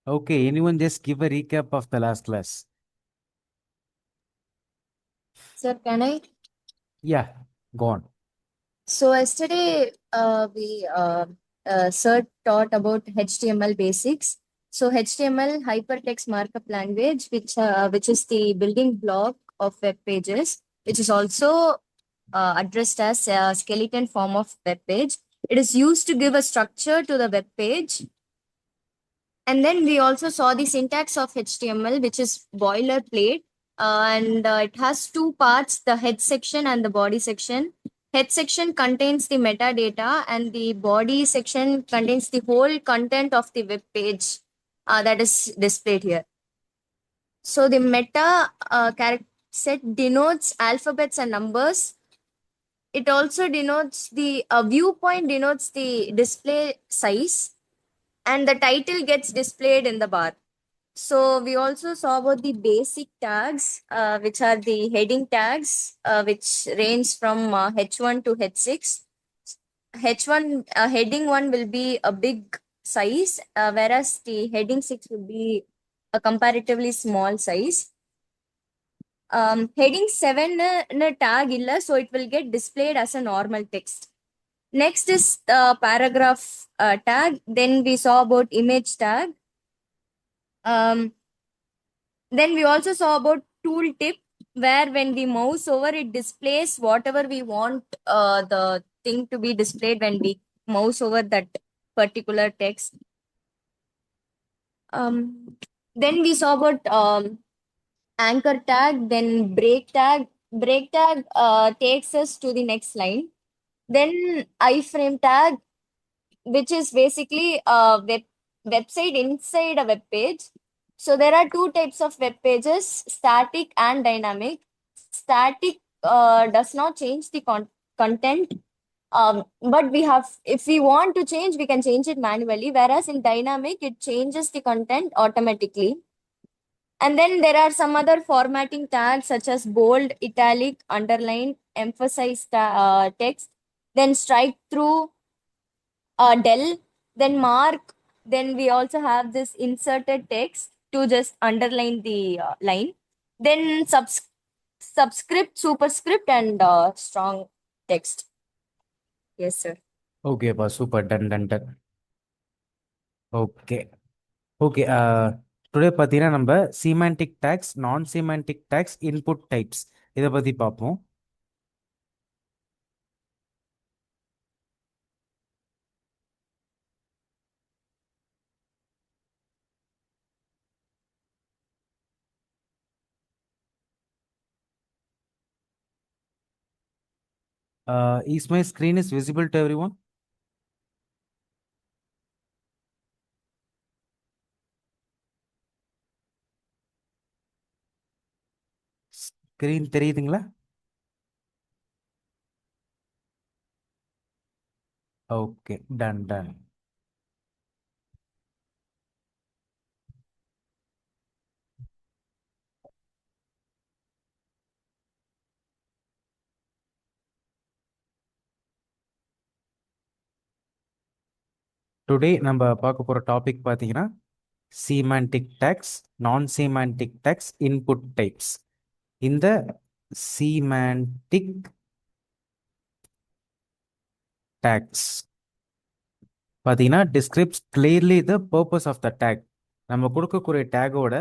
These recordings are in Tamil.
Okay, anyone just give a recap of the last class? Sir, can I? Yeah, go on. So yesterday, we sir taught about HTML basics. So HTML hypertext markup language, which is the building block of web pages, which is also addressed as a skeleton form of web page. It is used to give a structure to the web page. And then we also saw the syntax of HTML, which is boilerplate, and it has two parts: the head section and the body section. Head section contains the metadata, and the body section contains the whole content of the web page that is displayed here. So the meta character set denotes alphabets and numbers. It also denotes the viewpoint denotes the display size, and the title gets displayed in the bar. So we also saw about the basic tags, which are the heading tags, which range from H1 to H6. H1 heading 1 will be a big size, whereas the heading 6 will be a comparatively small size. Heading 7 tag illa, so it will get displayed as a normal text. Next is the paragraph tag. Then we saw about image tag. Um, Then we also saw about tooltip, where when we mouse over, it displays whatever we want the thing to be displayed when we mouse over that particular text. Then we saw about anchor tag, then break tag. Break tag takes us to the next line. Then iframe tag, which is basically a website inside a web page. So there are two types of web pages: static and dynamic. Static does not change the content, but we have, if we want to change, we can change it manually. Whereas in dynamic, it changes the content automatically. And then there are some other formatting tags such as bold, italic, underline, emphasize text, then strike through, del, then mark. Then we also have this inserted text to just underline the line. Then subscript, superscript, and strong text. Yes, sir. Okay, pa, super, done. Okay. Okay, today பார்த்தீங்கன்னா நம்ம semantic tags, non-semantic tags, input types இதை பற்றி பார்ப்போம். Is my screen is visible to everyone? Screen தெரியுதுங்களா? Okay, done. டுடே நம்ம பார்க்க போகிற டாபிக் பார்த்தீங்கன்னா semantic tags, non-semantic tags, input types. இந்த semantic tags பார்த்தீங்கன்னா describes clearly the purpose of the tag. நம்ம கொடுக்கக்கூடிய டேகோட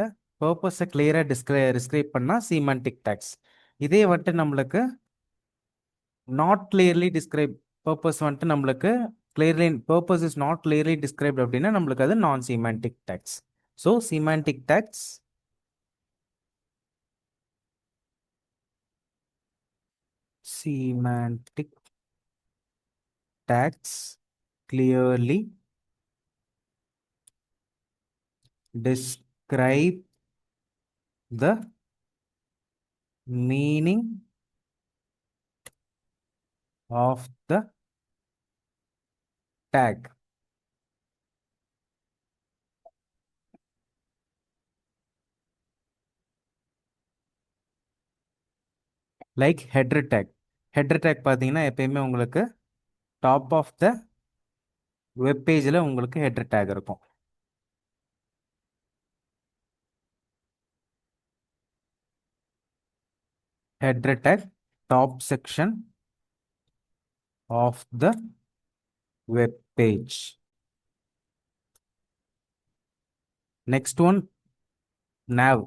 பர்பஸை கிளியராக டிஸ்கிரைப் பண்ணால் semantic tags. இதே வந்துட்டு நம்மளுக்கு நாட் கிளியர்லி டிஸ்கிரைப் பர்பஸ் வந்துட்டு நம்மளுக்கு clearly purpose is not clearly described அப்படின்னா நம்மளுக்கு அது non semantic tags. So semantic tags semantic tags clearly describe the meaning of the tag. Like header tag. Header tag பார்த்தீங்கன்னா எப்பயுமே உங்களுக்கு டாப் ஆஃப் த வெப் பேஜில் உங்களுக்கு ஹெட்ரு டேக் இருக்கும். header tag, top section of the web page. Next one, nav.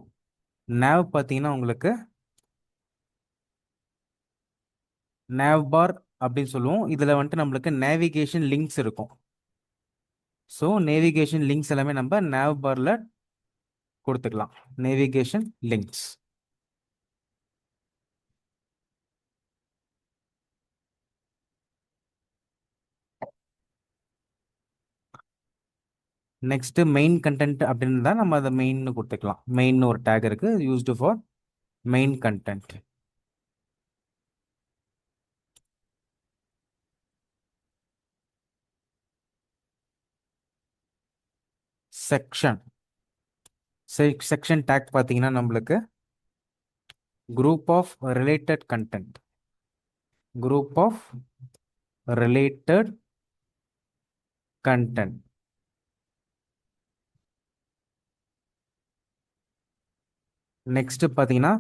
nav பார்த்தீங்கன்னா உங்களுக்கு nav bar அப்படின்னு சொல்லுவோம். இதில் வந்துட்டு நம்மளுக்கு நேவிகேஷன் லிங்க்ஸ் இருக்கும். ஸோ நேவிகேஷன் லிங்க்ஸ் எல்லாமே நம்ம nav barல கொடுத்துக்கலாம். Navigation links. Next main content அப்படின்னு தான் நம்ம அதை மெயின்னு கொடுத்துக்கலாம். மெயின் ஒரு டேக் இருக்கு, used for main content. Section. Section tag பார்த்தீங்கன்னா நம்மளுக்கு group of related content. Group of related content. Next பார்த்தீங்கன்னா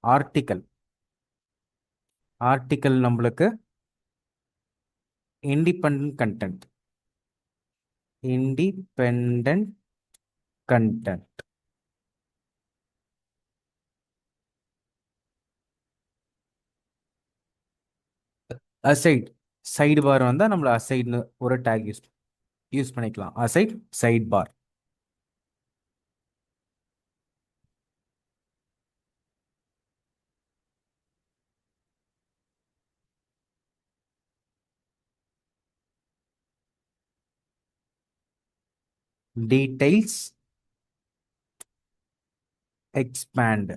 ஆர்டிக்கல். ஆர்டிக்கல் நம்மளுக்கு independent content. Independent content. Aside. Sidebar வந்தால் நம்மள அசைட்னு ஒரு டேக் யூஸ் பண்ணிக்கலாம். Aside, sidebar. Details, expand.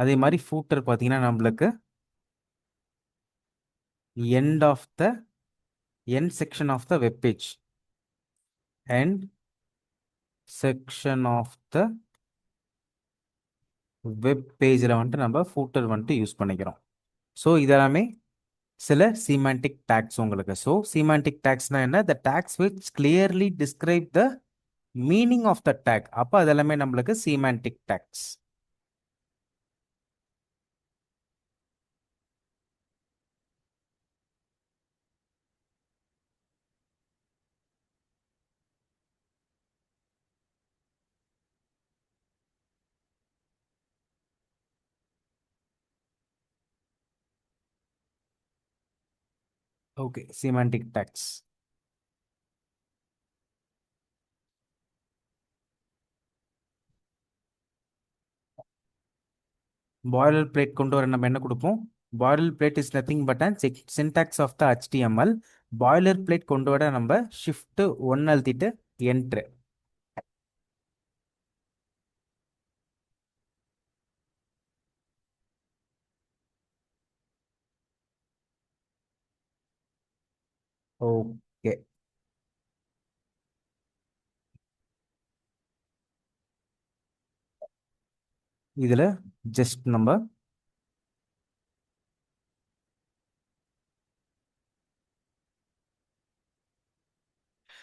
அதே மாதிரி ஃபூட்டர் பார்த்தீங்கன்னா நம்மளுக்கு end of the end section of the web page. End section of the web pageல வந்துட்டு நம்ம ஃபூட்டர் வந்துட்டு யூஸ் பண்ணிக்கிறோம். ஸோ இதெல்லாமே சில semantic tags உங்களுக்கு. ஸோ semantic tagsனா என்ன? The tags which clearly describe the meaning of the tag. அப்போ அதெல்லாமே நம்மளுக்கு semantic tags. Okay, semantic tags. Boilerplate கொண்டு வர நம்ம என்ன கொடுப்போம்? Boilerplate is nothing but and syntax of the HTML. Boilerplate கொண்டு வர நம்ம ஷிஃப்ட் 1 அழுத்திட்டு என்ட்ரு. ஓகே, இதுல ஜஸ்ட் நம்ம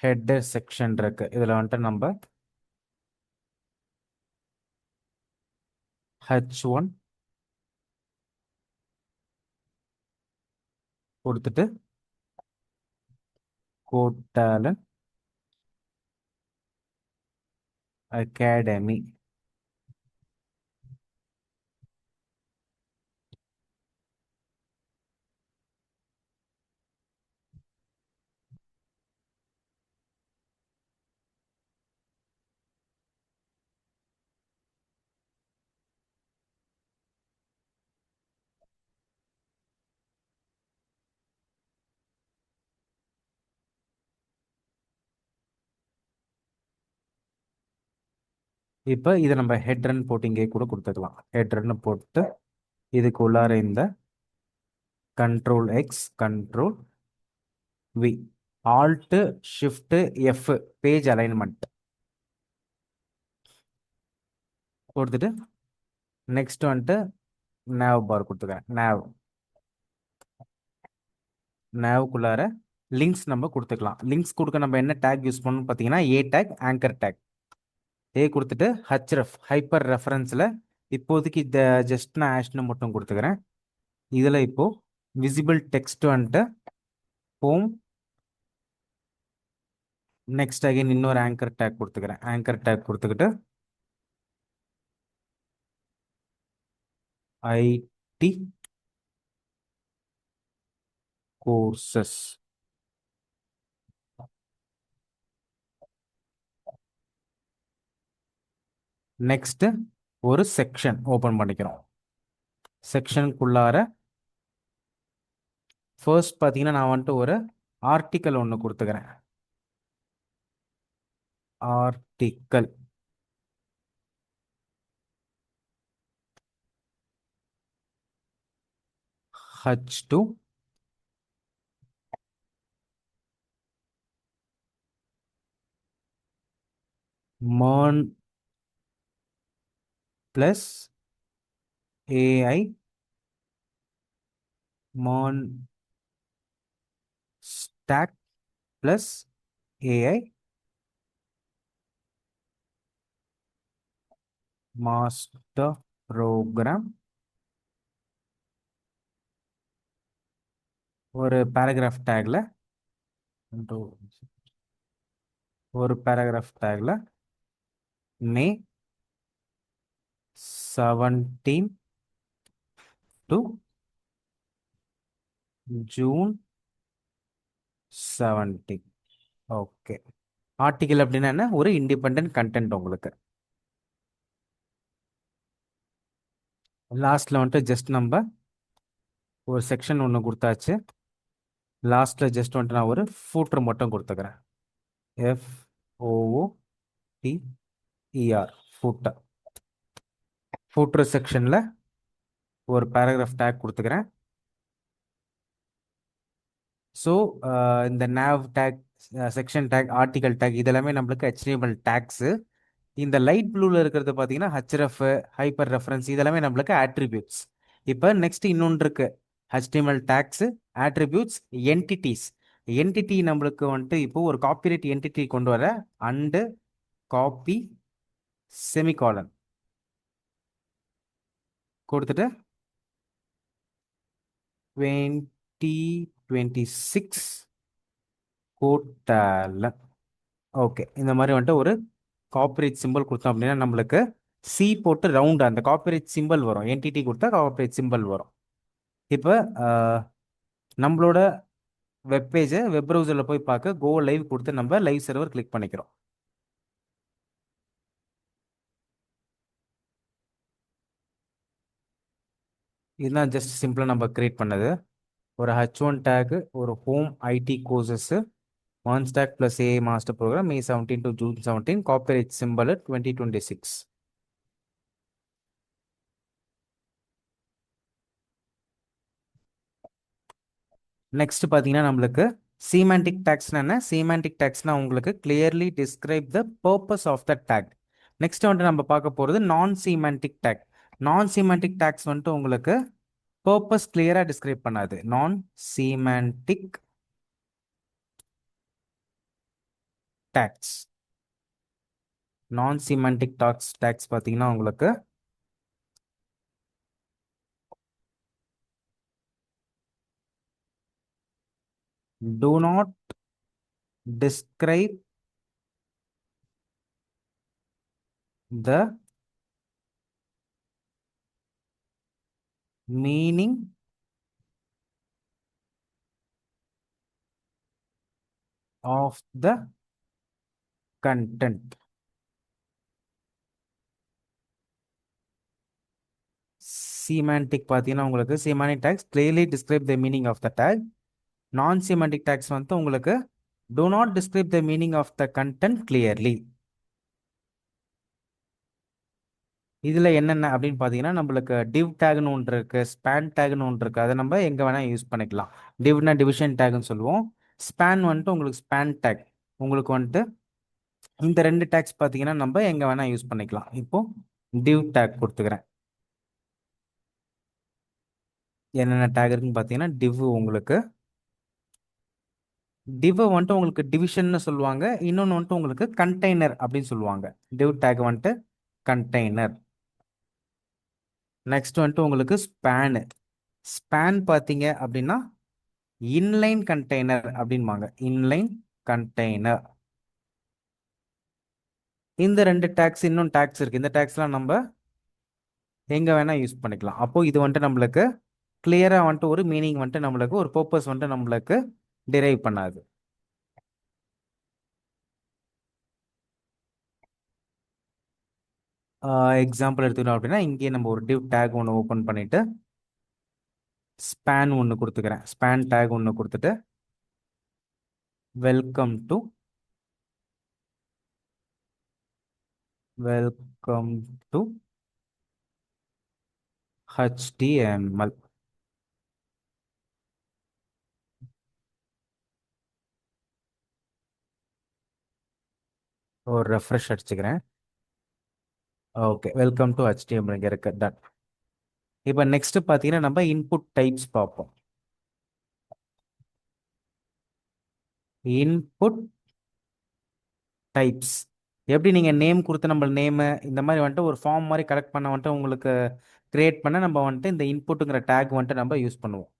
ஹெட்டர் செக்ஷன் இருக்கு. இதுல வந்துட்டு நம்ம H1 கொடுத்துட்டு கோட்டாலன் அகாடமி. இப்போ இதை நம்ம ஹெட்ரன் போட்டு இங்கே கூட கொடுத்துக்கலாம். ஹெட்ரன் போட்டு இதுக்கு உள்ளார இந்த control X, control V, alt shift F, page alignment கொடுத்துட்டு நெக்ஸ்ட் வந்துட்டு nav பார் கொடுத்துக்கிறேன். நாவுக்குள்ளார லிங்க்ஸ் நம்ம கொடுத்துக்கலாம். லிங்க்ஸ் கொடுக்க நம்ம என்ன டேக் யூஸ் பண்ணணும் பார்த்தீங்கன்னா ஏ டேக், ஆங்கர் டேக். ஏ கொடுத்துட்டு ஹச்ரஃப் ஹைப்பர் ரெஃபரன்ஸில் இப்போதைக்கு இந்த ஜஸ்ட் நான் ஆஷ்னு மட்டும் கொடுத்துக்கிறேன். இதில் இப்போ விசிபிள் டெக்ஸ்ட் வந்துட்டு ஹோம். நெக்ஸ்ட் அகைன் இன்னொரு ஆங்கர் டேக் கொடுத்துக்கிறேன். ஆங்கர் டேக் கொடுத்துக்கிட்டு ஐடி கோர்சஸ். நெக்ஸ்ட் ஒரு செக்ஷன் ஓப்பன் பண்ணிக்கிறோம். செக்ஷனுக்குள்ளார ஃபர்ஸ்ட் பார்த்தீங்கன்னா நான் வந்துட்டு ஒரு ஆர்டிக்கல் ஒன்று கொடுத்துக்கிறேன். Article H2 MERN plus AI MERN stack plus AI master program. ஒரு பேராகிராஃப் டேக்ல May 17 to June 17. Okay. Article அப்படின்னா என்ன? ஒரு இண்டிபெண்ட் கண்டென்ட். உங்களுக்கு லாஸ்ட்ல வந்துட்டு ஜஸ்ட் நம்ம ஒரு செக்ஷன் ஒன்று கொடுத்தாச்சு. லாஸ்ட்ல ஜஸ்ட் வந்துட்டு நான் ஒரு ஃபூட்டர் மட்டும் கொடுத்துக்கிறேன். FOOTER footer. ஃபூட்டர் செக்ஷன்ல ஒரு பேராகிராஃப் டேக் கொடுத்துக்கிறேன். ஸோ இந்த nav take, section take, article take இதெல்லாமே நம்மளுக்கு HTML டேக்ஸு. இந்த லைட் ப்ளூவில் இருக்கிறது பார்த்தீங்கன்னா ஹச்ரஃப், ஹைப்பர் ரெஃபரன்ஸ் இதெல்லாமே நம்மளுக்கு ஆட்ரிபியூட்ஸ். இப்போ நெக்ஸ்ட் இன்னொன்று இருக்கு, HTML tax, attributes, entities. Entity நம்மளுக்கு வந்துட்டு இப்போ ஒரு காப்பிரைட் என்டிட்டி கொண்டு வர அண்டு காப்பி செமிகாலன் கொடுத்துட்டு 2026 கோட்டாலன். ஓகே. இந்த மாதிரி வந்துட்டு ஒரு காப்பரேட் சிம்பிள் கொடுத்தோம் அப்படின்னா நம்மளுக்கு சி போட்டு ரவுண்ட் அந்த காப்பரேட் சிம்பிள் வரும். என்டிட்டி கொடுத்தா காப்பரேட் சிம்பிள் வரும். இப்போ நம்மளோட வெப்பேஜை வெப் ப்ரௌசரில் போய் பார்க்க கோ லைவ் கொடுத்து நம்ம லைவ் சர்வர் கிளிக் பண்ணிக்கிறோம். இதுதான் ஜஸ்ட் சிம்பிளாக நம்ம கிரியேட் பண்ணது. ஒரு H1 டேக், ஒரு home ID courses, one stack plus A master program May 17 to June 17, copyright simple 2026. Next பார்த்தீங்கன்னா நம்மளுக்கு semantic tagsனா என்ன? semantic tagsனா உங்களுக்கு clearly describe the purpose of the tag. Next வந்துட்டு நம்ம பார்க்க போகிறது நான் semantic tag. நான் semantic tags வந்துட்டு உங்களுக்கு purpose clear-ஆ describe பண்ணாது. நான் semantic tags. நான் semantic tags பார்த்தீங்கன்னா உங்களுக்கு do not describe the meaning of the content. semantic பார்த்தீங்கன்னா உங்களுக்கு semantic tags clearly describe the meaning of the tag. நான் semantic tags வந்து உங்களுக்கு do not describe the meaning of the content clearly. இதில் என்னென்ன அப்படின்னு பார்த்தீங்கன்னா நம்மளுக்கு div tagனு ஒன்று இருக்கு, span tagனு ஒன்று இருக்கு. அதை நம்ம எங்கே வேணால் யூஸ் பண்ணிக்கலாம். divனா டிவிஷன் டேக்னு சொல்லுவோம். span வந்துட்டு உங்களுக்கு span tag. உங்களுக்கு வந்துட்டு இந்த ரெண்டு டேக்ஸ் பார்த்தீங்கன்னா நம்ம எங்கே வேணால் யூஸ் பண்ணிக்கலாம். இப்போ div tag கொடுத்துக்கிறேன். என்னென்ன டேக் இருக்குன்னு பார்த்தீங்கன்னா div உங்களுக்கு டிவ் வந்துட்டு உங்களுக்கு டிவிஷன்னு சொல்லுவாங்க, இன்னொன்று வந்துட்டு உங்களுக்கு கண்டெய்னர் அப்படின்னு சொல்லுவாங்க. டிவ் டேக் வந்துட்டு கண்டெய்னர். நெக்ஸ்ட் வந்துட்டு உங்களுக்கு ஸ்பேனு. ஸ்பேன் பார்த்தீங்க அப்படின்னா இன்லைன் கண்டெய்னர் அப்படின்பாங்க. Inline container. இந்த ரெண்டு டேக்ஸ், இன்னும் டேக்ஸ் இருக்கு. இந்த டேக்ஸ்லாம் நம்ம எங்க வேணா யூஸ் பண்ணிக்கலாம். அப்போ இது வந்துட்டு நம்மளுக்கு கிளியரா வந்துட்டு ஒரு மீனிங் வந்துட்டு நம்மளுக்கு ஒரு பர்பஸ் வந்துட்டு நம்மளுக்கு டிரைவ் பண்ணாது. எக்ஸாம்பிள் எடுத்துக்கிட்டோம் அப்படின்னா இங்கே நம்ம ஒரு டிவ் டேக் ஒன்று ஓப்பன் பண்ணிட்டு ஸ்பேன் ஒன்று கொடுத்துக்கிறேன். ஸ்பேன் டேக் ஒன்று கொடுத்துட்டு welcome to welcome to HTML. ஒரு ரெஃப்ரெஷ் அடிச்சுக்கிறேன். ஓகே, வெல்கம் டு HTML இங்கே இருக்கு. டன். இப்போ நெக்ஸ்ட் பார்த்தீங்கன்னா நம்ம இன்புட் டைப்ஸ் பார்ப்போம். இன்புட் டைப்ஸ் எப்படி நீங்கள் நேம் கொடுத்து நம்ம நேமு இந்த மாதிரி வந்துட்டு ஒரு ஃபார்ம் மாதிரி கலெக்ட் பண்ண வந்துட்டு உங்களுக்கு கிரியேட் பண்ண நம்ம வந்துட்டு இந்த இன்புட்டுங்கிற டேக் வந்துட்டு நம்ம யூஸ் பண்ணுவோம்.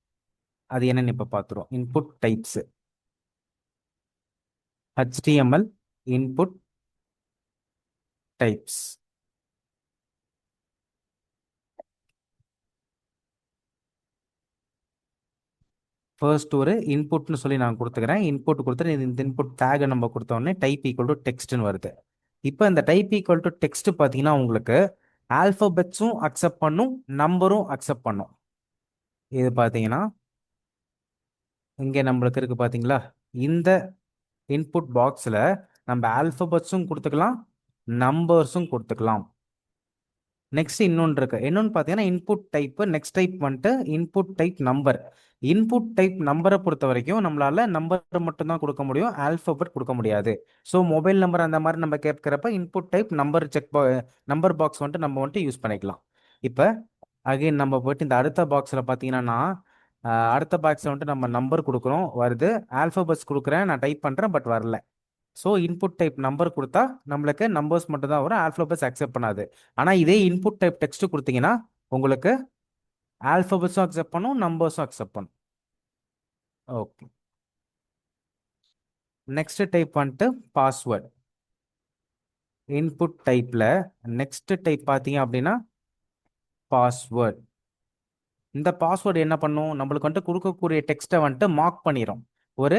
அது என்னன்னு இப்போ பார்த்துருவோம். Input types HTML input types. First ஒரு இன்புட்னு சொல்லி நான் கொடுத்துக்கிறேன். இன்புட் கொடுத்துட்டு இந்த இன்புட் டேகை நம்ம கொடுத்த உடனே டைப் ஈக்குவல் டு டெக்ஸ்ட்னு வருது. இப்போ இந்த டைப் ஈக்குவல் டு டெக்ஸ்ட் பார்த்தீங்கன்னா உங்களுக்கு ஆல்ஃபபெட்ஸும் அக்செப்ட் பண்ணும், நம்பரும் அக்செப்ட் பண்ணும். இது பார்த்தீங்கன்னா இங்கே நம்மளுக்கு இருக்கு பார்த்தீங்களா, இந்த இன்புட் பாக்ஸில் நம்ம ஆல்ஃபபெட்ஸும் கொடுத்துக்கலாம், நம்பர்ஸும் கொடுத்துக்கலாம். நெக்ஸ்ட் இன்னொன்று இருக்கு. இன்னொன்று பார்த்தீங்கன்னா இன்புட் டைப். நெக்ஸ்ட் டைப் வந்துட்டு input type number. Input type நம்பரை பொறுத்த வரைக்கும் நம்மளால நம்பர் மட்டும் தான் கொடுக்க முடியும், ஆல்பபெட் கொடுக்க முடியாது. ஸோ மொபைல் நம்பர் அந்த மாதிரி நம்ம கேட்குறப்ப input type number number box வந்துட்டு நம்ம வந்துட்டு யூஸ் பண்ணிக்கலாம். இப்போ அகைன் நம்ம போயிட்டு இந்த அடுத்த பாக்ஸில் பார்த்தீங்கன்னா அடுத்த பாக்ஸில் வந்துட்டு நம்ம நம்பர் கொடுக்குறோம், வருது. ஆல்பபெட்ஸ் கொடுக்குறேன், நான் டைப் பண்ணுறேன், பட் வரல. ஸோ இன்புட் டைப் நம்பர் கொடுத்தா நம்மளுக்கு நம்பர்ஸ் மட்டும் தான் வரும், ஆல்ஃபபெட்ஸ் அக்செப்ட் பண்ணாது. ஆனால் இதே இன்புட் டைப் டெக்ஸ்ட் கொடுத்தீங்கன்னா உங்களுக்கு ஆல்ஃபபெட்ஸும் அக்செப்ட் பண்ணும், நம்பர்ஸும் அக்செப்ட் பண்ணும். ஓகே. நெக்ஸ்ட் டைப் வந்துட்டு பாஸ்வேர்ட். இன்புட் டைப்பில் நெக்ஸ்ட் டைப் பார்த்தீங்க அப்படின்னா பாஸ்வேர்ட். இந்த பாஸ்வேர்டு என்ன பண்ணும், நம்மளுக்கு வந்துட்டு கொடுக்கக்கூடிய டெக்ஸ்ட்டை வந்துட்டு மார்க் பண்ணிடும். ஒரு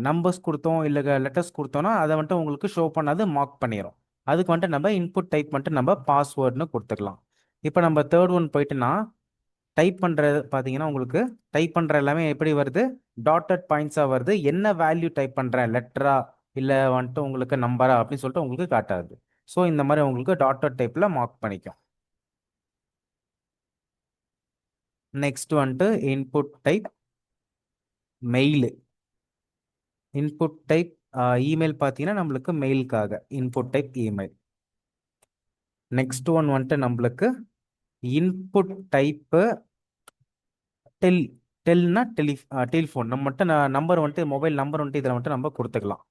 நம்பர்ஸ் கொடுத்தோம் இல்லை லெட்டர்ஸ் கொடுத்தோம்னா அதை வந்துட்டு உங்களுக்கு ஷோ பண்ணாது, மார்க் பண்ணிடும். அதுக்கு வந்துட்டு நம்ம இன்புட் டைப் வந்துட்டு நம்ம பாஸ்வேர்டுன்னு கொடுத்துக்கலாம். இப்போ நம்ம தேர்ட் ஒன் போயிட்டுனா டைப் பண்ணுறது பார்த்தீங்கன்னா உங்களுக்கு டைப் பண்ணுற எல்லாமே எப்படி வருது, டாட்டட் பாயிண்ட்ஸாக வருது. என்ன வேல்யூ டைப் பண்ணுறேன், லெட்டரா இல்லை வந்துட்டு உங்களுக்கு நம்பரா அப்படின்னு சொல்லிட்டு உங்களுக்கு காட்டாது. ஸோ இந்த மாதிரி உங்களுக்கு டாட்டட் டைப்பில் மார்க் பண்ணிக்கும். நெக்ஸ்ட் வந்துட்டு input type mail. Input type email பார்த்தீங்கன்னா நம்மளுக்கு மெயிலுக்காக input type email. Next one வந்துட்டு நம்மளுக்கு இன்புட் டைப்பு டெல். டெல்னா டெலிஃபோன். நம்ம மட்டும் நம்பர் வந்துட்டு மொபைல் நம்பர் வந்துட்டு இதில் வந்துட்டு நம்ம கொடுத்துக்கலாம்.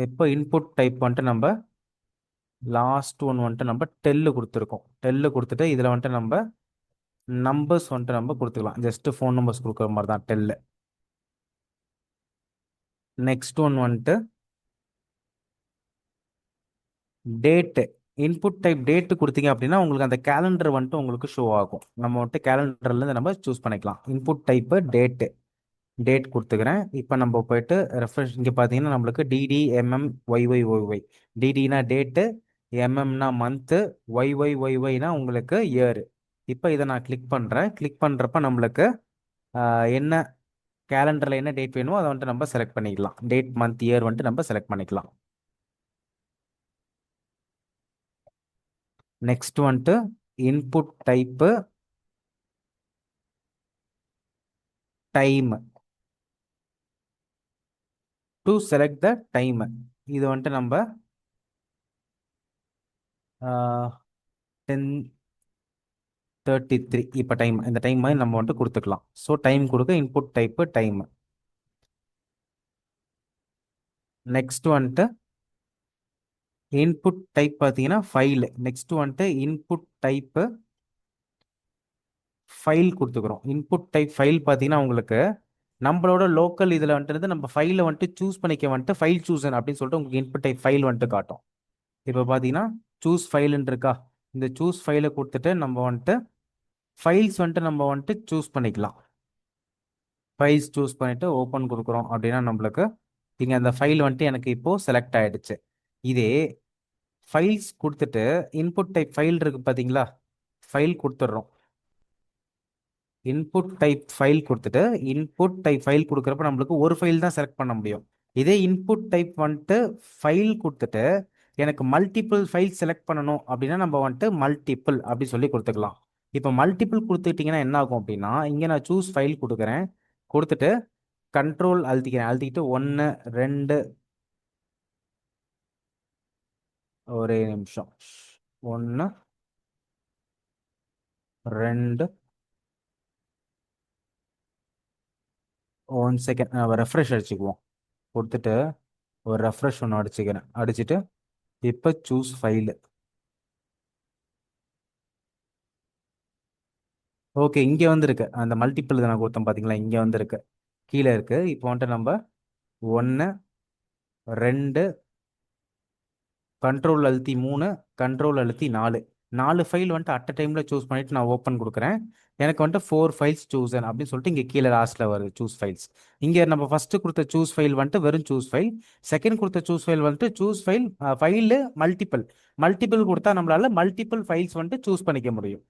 இப்போ இன்புட் டைப் வந்துட்டு நம்ம லாஸ்ட் ஒன் வந்துட்டு நம்ம டெல்லு கொடுத்துருக்கோம். டெல்லு கொடுத்துட்டு இதில் வந்துட்டு நம்ம நம்பர்ஸ் வந்துட்டு நம்ம கொடுத்துக்கலாம். ஜஸ்ட் ஃபோன் நம்பர்ஸ் கொடுக்குற மாதிரி தான் டெல்லு. நெக்ஸ்ட் ஒன் வந்துட்டு டேட்டு. இன்புட் டைப் டேட்டு கொடுத்தீங்க அப்படின்னா உங்களுக்கு அந்த கேலண்டர் வந்துட்டு உங்களுக்கு ஷோ ஆகும். நம்ம வந்துட்டு கேலண்டர்லேருந்து நம்ம சூஸ் பண்ணிக்கலாம். Input type date. டேட் கொடுத்துக்கிறேன். இப்போ நம்ம போயிட்டு ரெஃப்ரெஷ் இங்கே பார்த்தீங்கன்னா நம்மளுக்கு DDMMYYYY. டிடினா டேட்டு, எம்எம்னா மந்த்து, ஒய்ஒய்ஒய்ஒய்னா உங்களுக்கு இயர். இப்போ இதை நான் கிளிக் பண்ணுறேன். கிளிக் பண்ணுறப்ப நம்மளுக்கு என்ன கேலண்டரில் என்ன டேட் வேணுமோ அதை வந்துட்டு நம்ம செலக்ட் பண்ணிக்கலாம். டேட், மந்த், இயர் வந்துட்டு நம்ம செலக்ட் பண்ணிக்கலாம். நெக்ஸ்ட் வந்துட்டு input type time. To select the time. இது வந்துட்டு நம்ம 10 33. இப்போ டைம் இந்த டைம் மாதிரி நம்ம வந்துட்டு கொடுத்துக்கலாம். ஸோ டைம் கொடுக்க இன்புட் டைப்பு டைம். நெக்ஸ்ட் வந்துட்டு இன்புட் டைப் பார்த்தீங்கன்னா ஃபைல். நெக்ஸ்ட் வந்துட்டு இன்புட் டைப்பு ஃபைல் கொடுத்துக்கிறோம். இன்புட் டைப் ஃபைல் பார்த்தீங்கன்னா உங்களுக்கு நம்மளோட லோக்கல் இதில் வந்துட்டு நம்ம ஃபைலை வந்துட்டு சூஸ் பண்ணிக்க வந்துட்டு ஃபைல் சூசன் அப்படின்னு சொல்லிட்டு உங்களுக்கு இன்புட் டைப் ஃபைல் வந்துட்டு காட்டும். இப்போ பார்த்தீங்கன்னா சூஸ் ஃபைலுன்னு இருக்கா, இந்த சூஸ் ஃபைலை கொடுத்துட்டு நம்ம வந்துட்டு ஃபைல்ஸ் வந்துட்டு நம்ம வந்துட்டு சூஸ் பண்ணிக்கலாம். ஃபைல்ஸ் சூஸ் பண்ணிட்டு ஓப்பன் கொடுக்குறோம் அப்படின்னா நம்மளுக்கு இங்கே அந்த ஃபைல் வந்துட்டு எனக்கு இப்போ செலக்ட் ஆயிடுச்சு. இதே ஃபைல்ஸ் கொடுத்துட்டு இன்புட் டைப் ஃபைல் இருக்கு பார்த்தீங்களா, ஃபைல் கொடுத்துட்றோம். இன்புட் டைப் ஃபைல் கொடுத்துட்டு இன்புட் டைப் ஃபைல் கொடுக்குறப்ப நம்மளுக்கு ஒரு ஃபைல் தான் செலக்ட் பண்ண முடியும். இதே இன்புட் டைப் வந்துட்டு ஃபைல் கொடுத்துட்டு எனக்கு மல்டிபிள் ஃபைல் செலக்ட் பண்ணணும் அப்படின்னா நம்ம வந்துட்டு மல்டிபிள் அப்படி சொல்லி கொடுத்துக்கலாம். இப்போ மல்டிபிள் கொடுத்துட்டிங்கன்னா என்ன ஆகும் அப்படின்னா இங்கே நான் சூஸ் ஃபைல் கொடுக்குறேன், கொடுத்துட்டு கண்ட்ரோல் அழுத்திக்கிட்டு 1 2 ஒரே நிமிஷம் 1 2 1 செகண்ட் ரெஃப்ரெஷ் அடிச்சுக்குவோம். கொடுத்துட்டு ஒரு ரெஃப்ரெஷ் ஒன்று அடிச்சுக்கிறேன், அடிச்சுட்டு இப்போ சூஸ் ஃபைலு. ஓகே, இங்கே வந்துருக்கு அந்த மல்டிபிள் நான் கொடுத்தேன் பார்த்தீங்களா, இங்கே வந்துருக்கு கீழே இருக்குது. இப்போ வந்துட்டு நம்ம 1 2 கண்ட்ரோல் அழுத்தி 3 கண்ட்ரோல் அழுத்தி 4 ஃபைல் வந்துட்டு அட் அ டைமில் சூஸ் பண்ணிவிட்டு நான் ஓப்பன் கொடுக்குறேன். எனக்கு வந்துட்டு 4 ஃபைல்ஸ் சூஸன் அப்படின்னு சொல்லிட்டு இங்கே கீழே லாஸ்ட்டில் வருது சூஸ் ஃபைல்ஸ். இங்கே நம்ம ஃபஸ்ட்டு கொடுத்த சூஸ் ஃபைல் வந்துட்டு வெறும் சூஸ் ஃபைல், செகண்ட் கொடுத்த சூஸ் ஃபைல் வந்துட்டு choose file file multiple. Multiple கொடுத்தா நம்மளால மல்டிபிள் ஃபைல்ஸ் வந்துட்டு சூஸ் பண்ணிக்க முடியும்.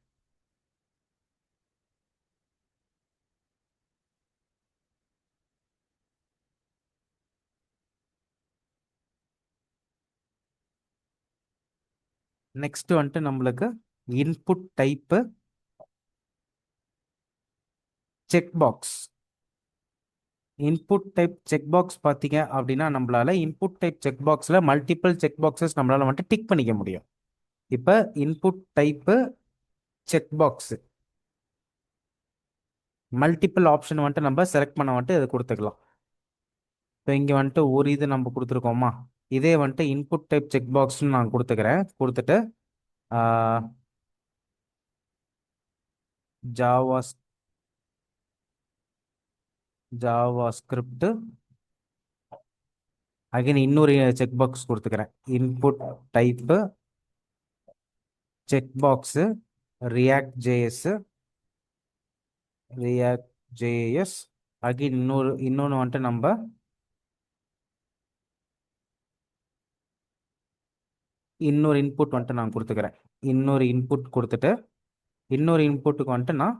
நெக்ஸ்ட் வந்துட்டு நம்மளுக்கு input type check box. Input type check box பார்த்தீங்க அப்படின்னா நம்மளால இன்புட் டைப் செக் பாக்ஸில் மல்டிபிள் செக் பாக்ஸஸ் நம்மளால வந்துட்டு டிக் பண்ணிக்க முடியும். இப்போ input type check box multiple option வந்துட்டு நம்ம செலக்ட் பண்ண வந்துட்டு இதை கொடுத்துக்கலாம். இப்போ இங்கே வந்துட்டு ஒரு இது நம்ம கொடுத்துருக்கோமா, இதே வந்துட்டு இன்புட் டைப் செக் பாக்ஸ்னு நான் கொடுத்துக்கிறேன். கொடுத்துட்டு ஜாவா ஜாவா ஸ்கிரிப்ட் அகைன் இன்னொரு செக் பாக்ஸ் கொடுத்துக்கிறேன். Input type check box react JS again இன்னொன்று வந்துட்டு நம்ம இன்னொரு இன்புட் வந்துட்டு நான் கொடுத்துக்கிறேன். இன்னொரு இன்புட் கொடுத்துட்டு இன்னொரு இன்புட்டுக்கு வந்துட்டு நான்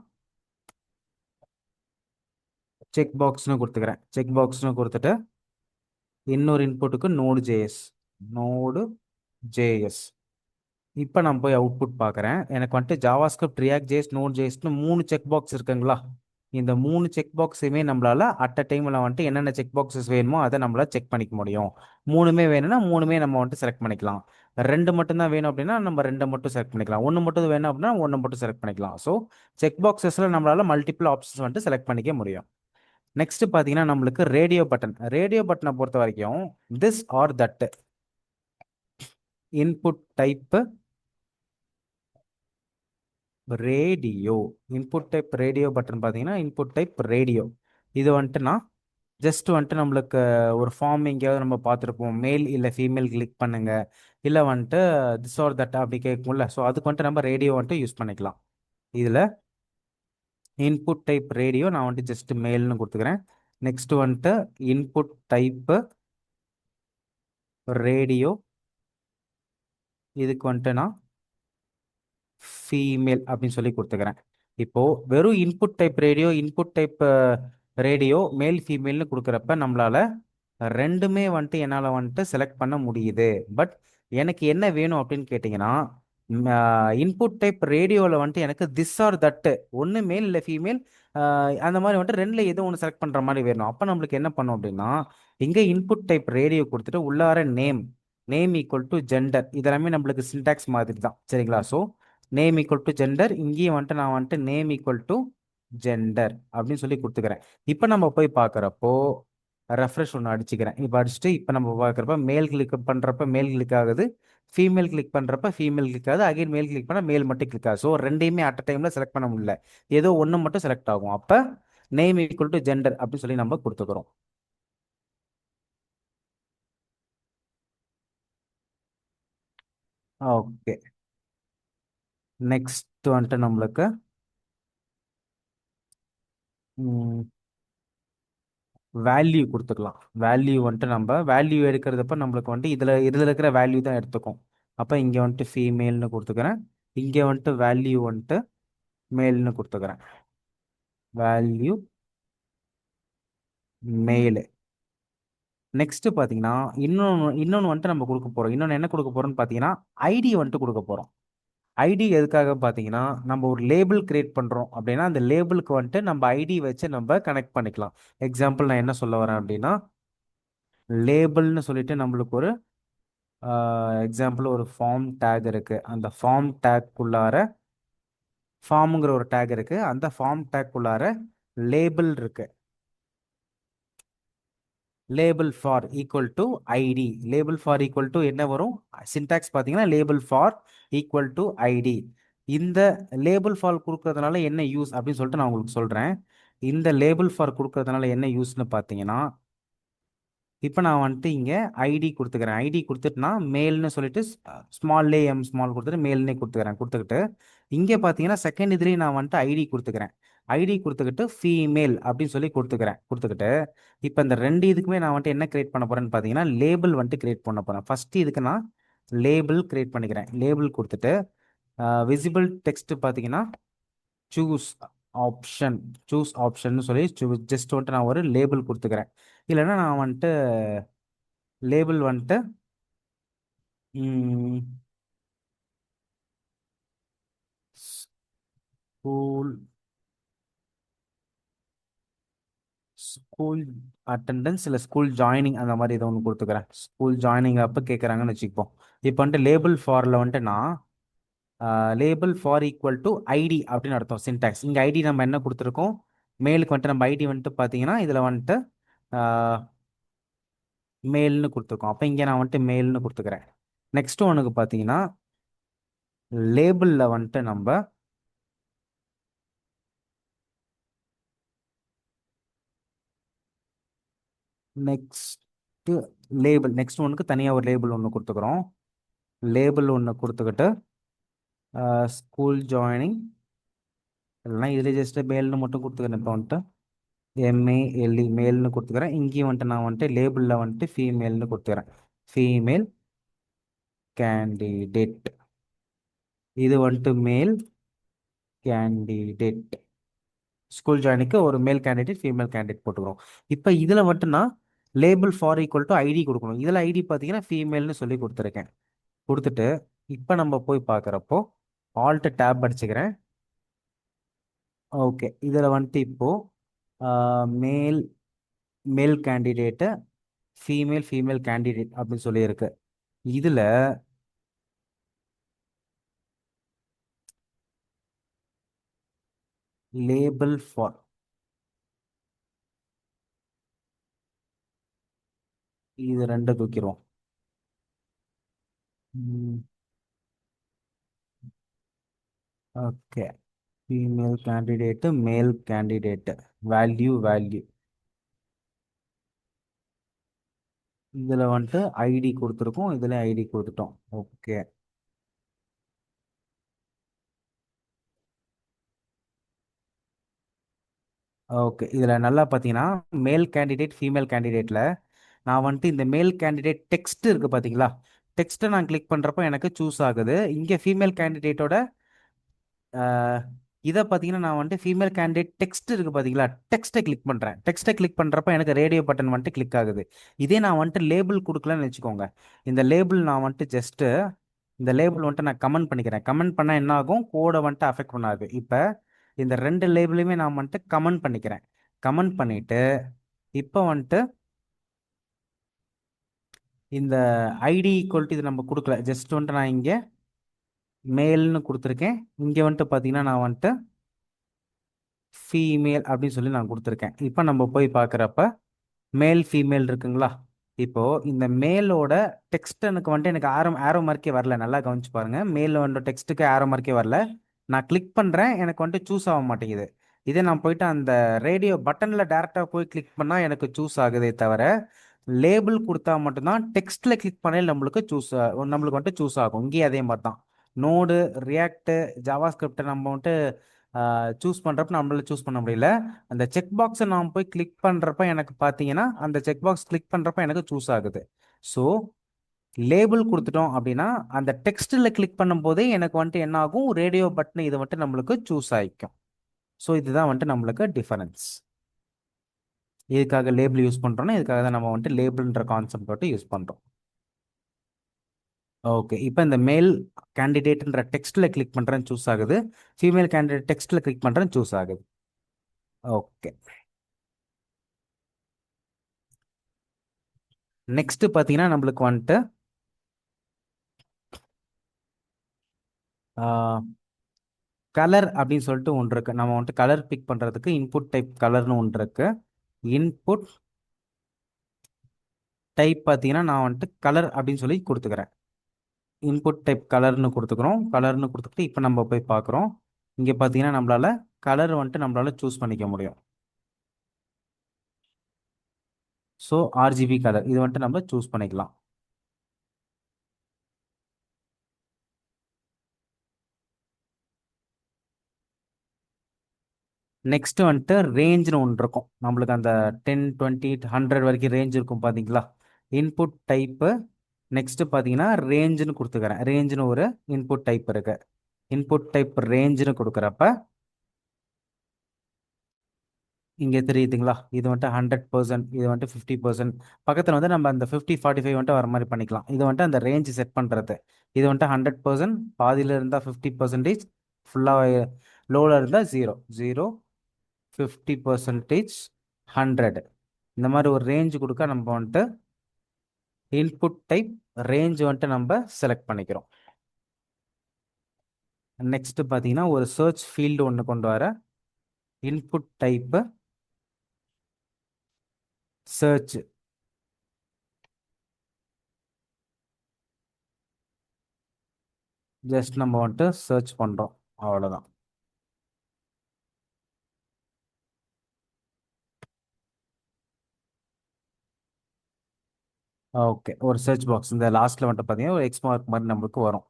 செக் பாக்ஸ்னு கொடுத்துக்கிறேன். செக் பாக்ஸ்னு கொடுத்துட்டு இன்னொரு இன்புட்டுக்கு நோடு ஜேஎஸ். இப்போ நான் போய் அவுட்புட் பார்க்குறேன். எனக்கு வந்துட்டு ஜாவாஸ்கிரிப்ட் ரியாக்ட் ஜேஎஸ் நோட் ஜேஎஸ்னு 3 செக் பாக்ஸ் இருக்குங்களா, இந்த 3 செக் பாக்ஸுமே நம்மளால அட் அ டைமில் வந்துட்டு என்னென்ன செக் பாக்ஸஸ் வேணுமோ அதை நம்மளால செக் பண்ணிக்க முடியும். 3மே வேணும்னா 3மே நம்ம வந்துட்டு செலக்ட் பண்ணிக்கலாம். 2 மட்டும்தான் வேணும் அப்படின்னா நம்ம 2 மட்டும் செலக்ட் பண்ணிக்கலாம். 1 மட்டும் வேணும் அப்படின்னா 1 மட்டும் செலக்ட் பண்ணிக்கலாம். ஸோ செக் பாக்ஸஸில் நம்மளால மல்டிபிள் ஆப்ஷன்ஸ் வந்துட்டு செலக்ட் பண்ணிக்க முடியும். நெக்ஸ்ட் பார்த்தீங்கன்னா நம்மளுக்கு ரேடியோ பட்டனை பொறுத்த வரைக்கும் this are that input type radio. Input type radio button பார்த்தீங்கன்னா இன்புட் டைப் ரேடியோ. இது வந்துட்டு நான் ஜஸ்ட் வந்துட்டு நம்மளுக்கு ஒரு ஃபார்ம் எங்கேயாவது நம்ம பார்த்துருப்போம், மேல் இல்லை ஃபீமேல் கிளிக் பண்ணுங்க, இல்லை வந்துட்டு திஸ் ஆர் தட் அப்படி கேட்கும்ல, ஸோ அதுக்கு வந்துட்டு நம்ம ரேடியோ வந்துட்டு யூஸ் பண்ணிக்கலாம். இதில் இன்புட் டைப் ரேடியோ நான் வந்துட்டு ஜஸ்ட் மேல்னு கொடுத்துக்கிறேன். நெக்ஸ்ட் வந்துட்டு இன்புட் டைப்பு ரேடியோ, இதுக்கு வந்துட்டு நான் ஃபீமேல் அப்படின்னு சொல்லி கொடுத்துக்கிறேன். இப்போ வெறும் இன்புட் டைப் ரேடியோ மேல் ஃபீமேல்னு கொடுக்குறப்ப நம்மளால ரெண்டுமே வந்துட்டு என்னால் வந்துட்டு செலக்ட் பண்ண முடியுது. பட் எனக்கு என்ன வேணும் அப்படின்னு கேட்டிங்கன்னா இன்புட் டைப் ரேடியோவில் வந்துட்டு எனக்கு திஸ் ஆர் தட்டு ஒன்று மேல் இல்லை ஃபீமேல் அந்த மாதிரி வந்துட்டு ரெண்டில் ஏதோ ஒன்று செலக்ட் பண்ணுற மாதிரி வேணும். அப்போ நம்மளுக்கு என்ன பண்ணும் அப்படின்னா இங்கே இன்புட் டைப் ரேடியோ கொடுத்துட்டு உள்ளார நேம் ஈக்குவல் டு ஜெண்டர் இதெல்லாமே நம்மளுக்கு சின்டாக்ஸ் மாதிரி தான் சரிங்களா. So name equal to gender, இங்கேயும் வந்துட்டு நான் வந்துட்டு நேம் ஈக்குவல் டு ஜெண்டர் அப்படின்னு சொல்லி கொடுத்துக்கிறேன். இப்போ நம்ம போய் பார்க்குறப்போ ரெஃப்ரெஷ் ஒன்று அடிச்சுக்கிறேன். இப்போ அடிச்சுட்டு இப்போ நம்ம பார்க்குறப்ப மேல் கிளிக் பண்ணுறப்ப மேல் கிளிக் ஆகுது, ஃபீமேல் கிளிக் பண்ணுறப்ப ஃபீமேல் கிளிக் ஆகுது, அகைன் மேல் கிளிக் பண்ணால் மேல் மட்டும் கிளிக் ஆகுது. ஸோ ரெண்டையுமே அட் அ டைமில் செலக்ட் பண்ண முடியல, ஏதோ ஒன்று மட்டும் செலக்ட் ஆகும். அப்போ நேம் ஈக்குவல் டு ஜெண்டர் அப்படின்னு சொல்லி நம்ம கொடுத்துக்கிறோம். ஓகே, நெக்ஸ்ட் வந்துட்டு நம்மளுக்கு வேல்யூ கொடுத்துக்கலாம். வேல்யூ வந்துட்டு நம்ம வேல்யூ எடுக்கிறதப்ப நம்மளுக்கு வந்துட்டு இதில் இருக்கிற வேல்யூ தான் எடுத்துக்கும். அப்போ இங்கே வந்துட்டு ஃபீமேல்னு கொடுத்துக்கிறேன், இங்கே வந்துட்டு வேல்யூ வந்துட்டு மேல்னு கொடுத்துக்கிறேன். வேல்யூ மேலு. நெக்ஸ்ட் பார்த்தீங்கன்னா இன்னொன்று வந்துட்டு நம்ம கொடுக்க போகிறோம். இன்னொன்று என்ன கொடுக்க போகிறோம்னு பார்த்தீங்கன்னா ஐடி வந்துட்டு கொடுக்க போகிறோம். ஐடி எதுக்காக பார்த்தீங்கன்னா நம்ம ஒரு லேபிள் கிரியேட் பண்ணுறோம் அப்படின்னா அந்த லேபிளுக்கு வந்துட்டு நம்ம ஐடி வச்சு நம்ம கனெக்ட் பண்ணிக்கலாம். எக்ஸாம்பிள் நான் என்ன சொல்ல வரேன் அப்படின்னா லேபிள்னு சொல்லிட்டு நம்மளுக்கு ஒரு எக்ஸாம்பிள் ஒரு ஃபார்ம் டேக் இருக்கு. அந்த ஃபார்ம் டேக்குள்ளார ஃபார்முங்கிற ஒரு டேக் இருக்கு. அந்த ஃபார்ம் டேக்குள்ளார லேபிள் இருக்கு. Label for equal to ID. Label for equal to என்ன வரும்? சின்டாக்ஸ் பார்த்தீங்கன்னா label for equal to ID. இந்த லேபிள் ஃபார் கொடுக்கறதுனால என்ன யூஸ் அப்படின்னு சொல்லிட்டு நான் உங்களுக்கு சொல்கிறேன். இந்த லேபிள் ஃபார் கொடுக்கறதுனால என்ன யூஸ்னு பார்த்தீங்கன்னா இப்போ நான் வந்துட்டு இங்கே ஐடி கொடுத்துக்கிறேன். ஐடி கொடுத்துட்டுனா மேல்னு சொல்லிட்டு ஸ்மால்லே எம் ஸ்மால் கொடுத்துட்டு மேல்னே கொடுத்துக்கிட்டு இங்கே பார்த்தீங்கன்னா செகண்ட் இதுலேயும் நான் வந்துட்டு ஐடி கொடுத்துக்கிறேன். ஐடி கொடுத்துக்கிட்டு ஃபீமேல் அப்படின்னு சொல்லி கொடுத்துக்கிட்டு இப்போ இந்த ரெண்டு இதுக்குமே நான் வந்துட்டு என்ன கிரியேட் பண்ண போகிறேன்னு பார்த்தீங்கன்னா லேபிள் வந்துட்டு கிரியேட் பண்ண போகிறேன். ஃபஸ்ட்டு இதுக்கு நான் லேபிள் கிரியேட் பண்ணிக்கிறேன். லேபிள் கொடுத்துட்டு விசிபிள் டெக்ஸ்ட் பார்த்தீங்கன்னா சூஸ் ஆப்ஷன். சூஸ் ஆப்ஷன் சொல்லி ஜஸ்ட் வந்துட்டு நான் ஒரு லேபிள் கொடுத்துக்கிறேன். இல்லைன்னா நான் வந்துட்டு லேபிள் வந்துட்டு ஸ்கூல் ஸ்கூல் அட்டண்டன்ஸ் இல்லை ஸ்கூல் ஜாயினிங் அந்த மாதிரி ஏதோ ஒன்று கொடுத்துக்கிறேன். ஸ்கூல் ஜாயினிங் அப்போ கேட்குறாங்கன்னு வச்சுப்போம். இப்போ வந்துட்டு லேபிள் ஃபாரில் வந்துட்டு நான் label for equal to ID அப்படின்னு அர்த்தம் சின்டாக்ஸ். இங்கே ஐடி நம்ம என்ன கொடுத்துருக்கோம்? மேலுக்கு வந்துட்டு நம்ம ஐடி வந்துட்டு பார்த்தீங்கன்னா இதில் வந்துட்டு மேல்னு கொடுத்துருக்கோம். அப்போ இங்கே நான் வந்துட்டு மேல்னு கொடுத்துக்கிறேன். நெக்ஸ்ட் ஒன்றுக்கு பார்த்தீங்கன்னா லேபிளில் வந்துட்டு நம்ம நெக்ஸ்ட் ஒன்றுக்கு தனியாக ஒரு லேபிள் ஒன்று கொடுத்துக்கிறோம். லேபிள் ஒன்று கொடுத்துக்கிட்டு ஸ்கூல் ஜாயினிங் இல்லைனா இதில் ஜஸ்ட் மேல்னு மட்டும் கொடுத்துக்கிறேன். இப்போ வந்துட்டு எம்ஏஎல்இ மேல்னு கொடுத்துக்கிறேன். இங்கேயும் வந்துட்டு நான் வந்துட்டு லேபிளில் வந்துட்டு ஃபீமேல்னு கொடுத்துக்கிறேன். Female candidate. இது வந்துட்டு மேல் கேண்டிடேட். ஸ்கூல் ஜாயினுக்கு ஒரு மேல் கேண்டிடேட் ஃபீமேல் கேண்டிடேட் போட்டுக்கிறோம். இப்போ இதில் வந்துட்டு நான் label for equal to ID கொடுக்கணும். இதில் ஐடி பார்த்தீங்கன்னா ஃபீமேல்னு சொல்லி கொடுத்துருக்கேன். கொடுத்துட்டு இப்போ நம்ம போய் பார்க்குறப்போ ஆல்ட் டேப் அடிச்சுக்கிறேன். ஓகே, இதில் வந்துட்டு இப்போது மேல் மேல் கேண்டிடேட்டு ஃபீமேல் கேண்டிடேட் அப்படின்னு சொல்லியிருக்கு. இதில் லேபிள் ஃபார் இது ரெண்டு தூக்கிடுவோம். ஓகே, ஃபீமேல் கேண்டிடேட்டு மேல் கேண்டிடேட்டு வேல்யூ இதில் வந்துட்டு ஐடி கொடுத்துருக்கோம், இதில் ஐடி கொடுத்துட்டோம். Okay, okay. இதில் நல்லா பார்த்தீங்கன்னா மேல் கேண்டிடேட் ஃபீமேல் கேண்டிடேட்டில் நான் வந்துட்டு இந்த மேல் கேண்டிடேட் டெக்ஸ்ட் இருக்குது பார்த்தீங்களா? டெக்ஸ்ட்டை நான் கிளிக் பண்ணுறப்போ எனக்கு சூஸ் ஆகுது. இங்கே ஃபீமேல் கேண்டிடேட்டோட இதை பார்த்தீங்கன்னா நான் வந்துட்டு ஃபீமேல் கேண்டிடேட் டெக்ஸ்ட் இருக்குது பார்த்தீங்களா? டெக்ஸ்ட்டை கிளிக் பண்ணுறேன். டெக்ஸ்ட்டை கிளிக் பண்ணுறப்ப எனக்கு ரேடியோ பட்டன் வந்துட்டு கிளிக் ஆகுது. இதே நான் வந்துட்டு லேபிள் கொடுக்கலன்னு வச்சுக்கோங்க. இந்த லேபிள் நான் வந்துட்டு ஜஸ்ட்டு இந்த லேபிள் வந்துட்டு நான் கமெண்ட் பண்ணிக்கிறேன். கமெண்ட் பண்ணால் என்ன ஆகும்? கோடை வந்துட்டு அஃபெக்ட் பண்ணாது. இப்போ இந்த ரெண்டு லேபிளையுமே நான் வந்துட்டு கமெண்ட் பண்ணிக்கிறேன். கமெண்ட் பண்ணிவிட்டு இப்போ வந்துட்டு இந்த ஐடி ஈக்குவல் டு இது நம்ம கொடுக்கல. ஜஸ்ட் வந்துட்டு நான் இங்கே மேல்னு கொடுத்துருக்கேன். இங்கே வந்துட்டு பார்த்தீங்கன்னா நான் வந்துட்டு ஃபீமேல் அப்படின்னு சொல்லி நான் கொடுத்துருக்கேன். இப்போ நம்ம போய் பார்க்குறப்ப மேல் ஃபீமேல் இருக்குங்களா? இப்போ இந்த மேலோட டெக்ஸ்ட் எனக்கு ஆரோ ஆரோ மார்க்கே வரல. நல்லா கவனிச்சு பாருங்க. மேல வந்து டெக்ஸ்ட்டுக்கு ஆரோ மார்க்கே வரல. நான் கிளிக் பண்றேன், எனக்கு வந்துட்டு சூஸ் ஆக மாட்டேங்குது. இதே நான் போயிட்டு அந்த ரேடியோ பட்டன்ல டேரக்டா போய் கிளிக் பண்ணா எனக்கு சூஸ் ஆகுதே தவிர, லேபிள் கொடுத்தா மட்டும்தான் டெக்ஸ்ட்ல கிளிக் பண்ணல நம்மளுக்கு வந்துட்டு சூஸ் ஆகும். இங்கேயே அதே மாதிரி தான். நோடு, ரியாக்ட், ஜாவா ஸ்கிரிப்ட் நம்ம வந்துட்டு சூஸ் பண்றப்ப நம்மளால சூஸ் பண்ண முடியல. அந்த செக் பாக்ஸை நாம் போய் கிளிக் பண்றப்ப எனக்கு பார்த்தீங்கன்னா அந்த செக் பாக்ஸ் கிளிக் பண்றப்ப எனக்கு சூஸ் ஆகுது. ஸோ லேபிள் கொடுத்துட்டோம் அப்படின்னா அந்த டெக்ஸ்ட்ல கிளிக் பண்ணும்போதே எனக்கு வந்துட்டு என்ன ஆகும், ரேடியோ பட்டன் இது வந்துட்டு நம்மளுக்கு சூஸ் ஆயிக்கும். ஸோ இதுதான் வந்துட்டு நம்மளுக்கு டிஃபரன்ஸ். இதுக்காக லேபிள் யூஸ் பண்றோம்னா இதுக்காக தான் நம்ம வந்துட்டு லேபிள்ன்ற கான்செப்ட் வந்துட்டு யூஸ் பண்றோம். ஓகே, இப்போ இந்த மேல் கேண்டிடேட்ன்ற டெக்ஸ்ட்ல கிளிக் பண்றேன்னு சூஸ் ஆகுது. ஃபீமேல் கேண்டிடேட் டெக்ஸ்ட்ல கிளிக் பண்றேன்னு சூஸ் ஆகுது. ஓகே, நெக்ஸ்ட் பார்த்தீங்கன்னா நம்மளுக்கு வந்துட்டு கலர் அப்படின்னு சொல்லிட்டு ஒன்று இருக்கு. நம்ம வந்துட்டு கலர் பிக் பண்றதுக்கு இன்புட் டைப் கலர்னு ஒன்று இருக்கு. இன்புட் டைப் பார்த்தீங்கன்னா நான் வந்துட்டு கலர் அப்படின்னு சொல்லி கொடுத்துக்கிறேன். இன்புட் டைப் கலர்னு கொடுத்துக்கிறோம். கலர்னு கொடுத்துக்கிட்டு இப்போ நம்ம போய் பார்க்குறோம். இங்கே பார்த்தீங்கன்னா நம்மளால கலர் வந்துட்டு நம்மளால சூஸ் பண்ணிக்க முடியும். ஸோ ஆர்ஜிபி கலர் இது வந்துட்டு நம்ம சூஸ் பண்ணிக்கலாம். நெக்ஸ்ட் வந்துட்டு ரேஞ்ச்னு ஒன்று இருக்கும். நம்மளுக்கு அந்த 10, 20, 100 வரைக்கும் ரேஞ்ச் இருக்கும் பார்த்தீங்களா? இன்புட் டைப்பு நெக்ஸ்ட் பார்த்தீங்கன்னா ரேஞ்சுன்னு கொடுத்துக்கிறேன். ரேஞ்சுன்னு ஒரு இன்புட் டைப் இருக்கு. இன்புட் டைப் ரேஞ்சுன்னு கொடுக்குறப்ப இங்கே தெரியுதுங்களா? இது வந்துட்டு 100%, இது வந்துட்டு 50%. பக்கத்தில் வந்து நம்ம அந்த 50, 45 வந்துட்டு வர மாதிரி பண்ணிக்கலாம். இது வந்துட்டு அந்த ரேஞ்ச் செட் பண்ணுறது. இது வந்துட்டு 100%, பாதியில் இருந்தால் 50%, ஃபுல்லாக லோவில் இருந்தால் 0, 0, 50%, 100. இந்த மாதிரி ஒரு ரேஞ்ச் கொடுக்க நம்ம வந்துட்டு இன்புட் டைப் ரேஞ்ச் வந்துட்டு நம்ம செலக்ட் பண்ணிக்கிறோம். நெக்ஸ்ட் பார்த்தீங்கன்னா ஒரு சர்ச் ஃபீல்டு ஒன்று கொண்டு வர. Input type search. ஜஸ்ட் நம்ம வந்துட்டு சர்ச் பண்ணுறோம், அவ்வளோதான். ஓகே, ஒரு சர்ச் பாக்ஸ் இந்த லாஸ்ட்ல வந்துட்டு பார்த்தீங்கன்னா ஒரு எக்ஸ் மார்க் மாதிரி நம்மளுக்கு வரும்.